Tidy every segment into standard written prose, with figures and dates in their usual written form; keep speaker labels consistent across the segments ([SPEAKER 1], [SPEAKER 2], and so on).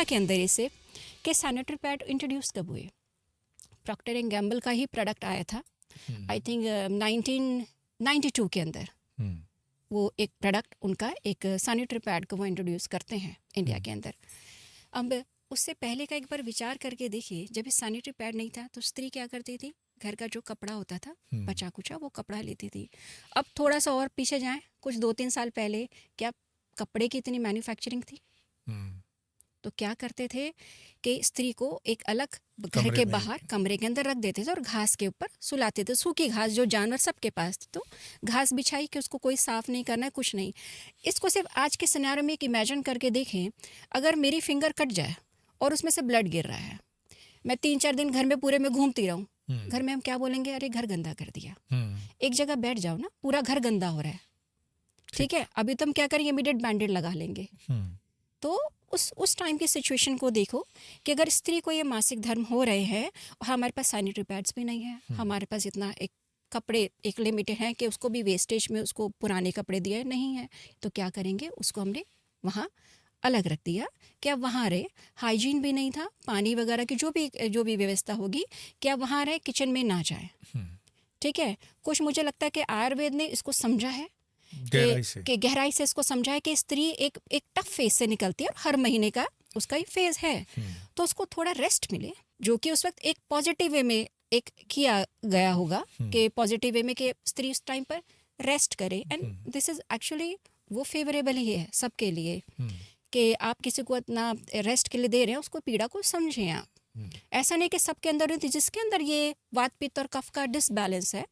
[SPEAKER 1] के अंदर इसे कि सैनिटरी पैड इंट्रोड्यूस कब हुए। प्रॉक्टर एंड गैम्बल का ही प्रोडक्ट आया था आई थिंक 1992 के अंदर। वो एक प्रोडक्ट उनका एक सैनिटरी पैड को वो इंट्रोड्यूस करते हैं इंडिया के अंदर। अब उससे पहले का एक बार विचार करके देखिए, जब इस सैनिटरी पैड नहीं था तो स्त्री क्या करती थी, घर का जो कपड़ा होता था बचा कुचा वो कपड़ा लेती थी। अब थोड़ा सा और पीछे जाएं, कुछ 2-3 साल पहले क्या कपड़े की इतनी मैन्युफैक्चरिंग थी? तो क्या करते थे कि स्त्री को एक अलग घर के बाहर कमरे के अंदर रख देते थे और घास के ऊपर सुलाते थे, सूखी घास जो जानवर सबके पास थी। तो घास बिछाई कि उसको कोई साफ़ नहीं करना है, कुछ नहीं। इसको सिर्फ आज के सिनेरियो में एक इमेजिन करके देखें, अगर मेरी फिंगर कट जाए और उसमें से ब्लड गिर रहा है, मैं 3-4 दिन घर में पूरे में घूमती रहूँ, घर में हम क्या बोलेंगे, अरे घर गंदा कर दिया। एक जगह बैठ जाओ ना, पूरा घर गंदा हो रहा है, ठीक है, अभी तो हम क्या करेंगे, इमीडिएट बैंडेड लगा लेंगे। तो उस टाइम की सिचुएशन को देखो कि अगर स्त्री को ये मासिक धर्म हो रहे हैं और हमारे पास सैनिटरी पैड्स भी नहीं है, हमारे पास इतना एक कपड़े एक लिमिटेड है कि उसको भी वेस्टेज में उसको पुराने कपड़े दिए नहीं है, तो क्या करेंगे, उसको हमने वहाँ अलग रख दिया कि अब वहाँ रहे। हाइजीन भी नहीं था, पानी वगैरह की जो भी व्यवस्था होगी कि अब वहाँ रहे, किचन में ना जाए। ठीक है, कुछ मुझे लगता है कि आयुर्वेद ने इसको समझा है गहराई से इसको समझा है कि स्त्री एक टफ फेज से निकलती है और हर महीने का उसका ही फेज है, तो उसको थोड़ा रेस्ट मिले, जो कि उस वक्त एक पॉजिटिव वे में एक किया गया होगा कि पॉजिटिव वे में कि स्त्री उस टाइम पर रेस्ट करे। एंड दिस इज एक्चुअली वो फेवरेबल ही है सबके लिए कि आप किसी को इतना रेस्ट के लिए दे रहे हैं, उसको पीड़ा को समझें आप। ऐसा नहीं कि सबके अंदर नहीं, जिसके अंदर ये वात पित्त और कफ का डिसबैलेंस है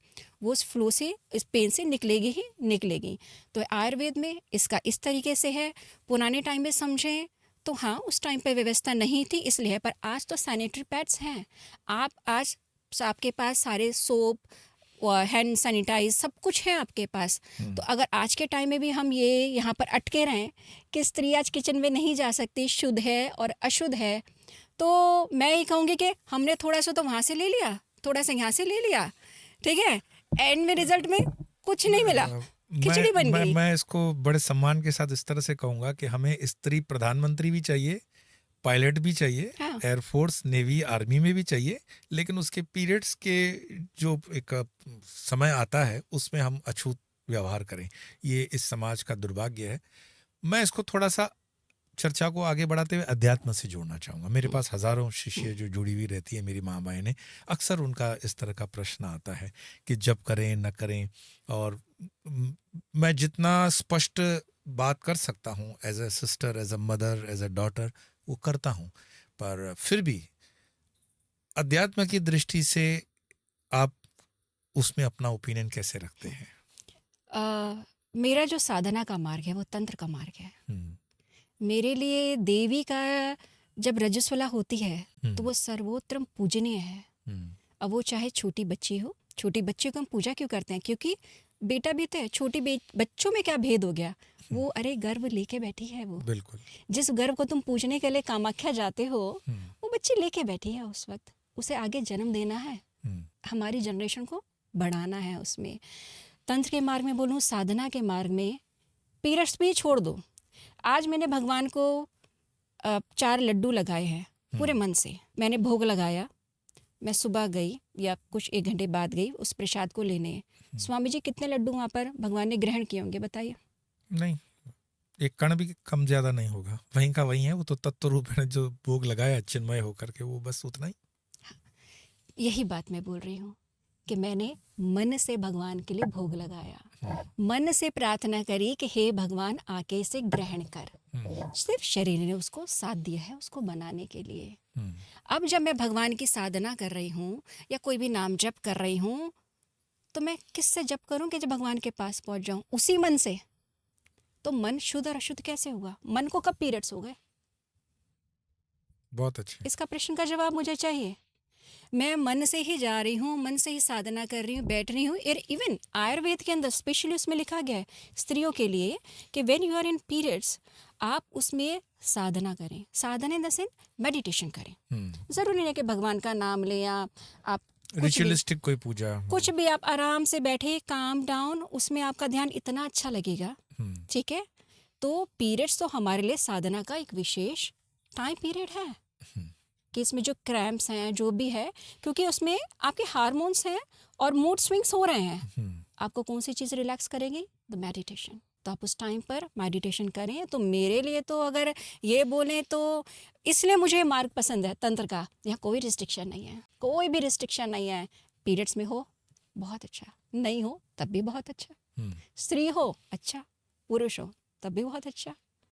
[SPEAKER 1] वो उस फ्लो से, इस पेन से निकलेगी ही निकलेगी। तो आयुर्वेद में इसका इस तरीके से है। पुराने टाइम में समझें तो हाँ, उस टाइम पे व्यवस्था नहीं थी इसलिए है, पर आज तो सैनिटरी पैड्स हैं। आप आज आपके पास सारे सोप, हैंड सैनिटाइज सब कुछ है आपके पास। तो अगर आज के टाइम में भी हम ये यहाँ पर अटके रहें कि स्त्री आज किचन में नहीं जा सकती, शुद्ध है और अशुद्ध है, तो मैं ये कहूँगी कि हमने थोड़ा सा तो वहाँ से ले लिया, थोड़ा सा यहाँ से ले लिया, ठीक है, एंड में रिजल्ट में कुछ नहीं मिला, खिचड़ी बन गई।
[SPEAKER 2] मैं इसको बड़े सम्मान के साथ इस तरह से कहूँगा कि हमें स्त्री प्रधानमंत्री भी चाहिए, पायलट भी चाहिए, हाँ। एयरफोर्स, नेवी, आर्मी में भी चाहिए, लेकिन उसके पीरियड्स के जो एक समय आता है उसमें हम अछूत व्यवहार करें, ये इस समाज का दुर्भाग्य है। मैं इसको थोड़ा सा चर्चा को आगे बढ़ाते हुए अध्यात्म से जोड़ना चाहूँगा। मेरे पास हजारों शिष्य जो जुड़ी हुई रहती है, मेरी माँ बहनें, अक्सर उनका इस तरह का प्रश्न आता है कि जब करें न करें, और मैं जितना स्पष्ट बात कर सकता हूँ as a sister, as a mother, as a daughter, वो करता हूँ, पर फिर भी अध्यात्म की दृष्टि से आप उसमें अपना ओपिनियन कैसे रखते हैं?
[SPEAKER 1] मेरा जो साधना का मार्ग है वो तंत्र का मार्ग है। मेरे लिए देवी का जब रजस्वला होती है तो वो सर्वोत्तम पूजनीय है। अब वो चाहे छोटी बच्ची हो, छोटी बच्ची को हम पूजा क्यों करते हैं? क्योंकि बेटा भी तो है, छोटी बच्चों में क्या भेद हो गया, वो अरे गर्व लेके बैठी है, वो
[SPEAKER 2] बिल्कुल
[SPEAKER 1] जिस गर्व को तुम पूजने के लिए कामाख्या जाते हो वो बच्ची लेके बैठी है उस वक्त, उसे आगे जन्म देना है, हमारी जनरेशन को बढ़ाना है उसमें। तंत्र के मार्ग में बोलूँ, साधना के मार्ग में पीरियड्स भी छोड़ दो। आज मैंने भगवान को 4 लड्डू लगाए हैं पूरे मन से, मैंने भोग लगाया, मैं सुबह गई या कुछ 1 घंटे बाद गई उस प्रसाद को लेने। स्वामी जी कितने लड्डू वहाँ पर भगवान ने ग्रहण किए होंगे बताइए?
[SPEAKER 2] नहीं, एक कण भी कम ज्यादा नहीं होगा, वहीं का वहीं है, वो तो तत्व रूप है जो भोग लगाया चिन्मय होकर के, वो बस उतना ही।
[SPEAKER 1] यही बात मैं बोल रही हूँ कि मैंने मन से भगवान के लिए भोग लगाया, मन से प्रार्थना करी कि हे भगवान आके इसे ग्रहण कर। सिर्फ शरीर ने उसको साथ दिया है उसको बनाने के लिए। अब जब मैं भगवान की साधना कर रही हूँ या कोई भी नाम जप कर रही हूँ, तो मैं किससे जप करूँ कि जब भगवान के पास पहुँच जाऊँ? उसी मन से। तो मन शुद्ध और अशुद्ध कैसे हुआ? मन को कब पीरियड्स हो गए?
[SPEAKER 2] बहुत अच्छा,
[SPEAKER 1] इसका प्रश्न का जवाब मुझे चाहिए। मैं मन से ही जा रही हूँ, मन से ही साधना कर रही हूँ, बैठ रही हूँ। इवन आयुर्वेद के अंदर स्पेशली उसमें लिखा गया है स्त्रियों के लिए कि when you are in periods आप उसमें साधना करें। साधना इन द सेंस मेडिटेशन करें। जरूरी नहीं है कि भगवान का नाम लें या आप
[SPEAKER 2] रिचुअलिस्टिक कोई पूजा,
[SPEAKER 1] कुछ भी आप आराम से बैठे, काम डाउन, उसमें आपका ध्यान इतना अच्छा लगेगा, ठीक है। तो पीरियड्स तो हमारे लिए साधना का एक विशेष टाइम पीरियड है कि इसमें जो क्रैम्प्स हैं जो भी है, क्योंकि उसमें आपके हार्मोन्स हैं और मूड स्विंग्स हो रहे हैं। आपको कौन सी चीज़ रिलैक्स करेगी? The meditation. तो आप उस टाइम पर मेडिटेशन करें। तो मेरे लिए तो अगर ये बोलें तो इसलिए मुझे मार्ग पसंद है तंत्र का। यहाँ कोई रिस्ट्रिक्शन नहीं है, कोई भी रिस्ट्रिक्शन नहीं है। पीरियड्स में हो बहुत अच्छा, नहीं हो तब भी बहुत अच्छा, स्त्री हो अच्छा, पुरुष हो तब भी बहुत अच्छा।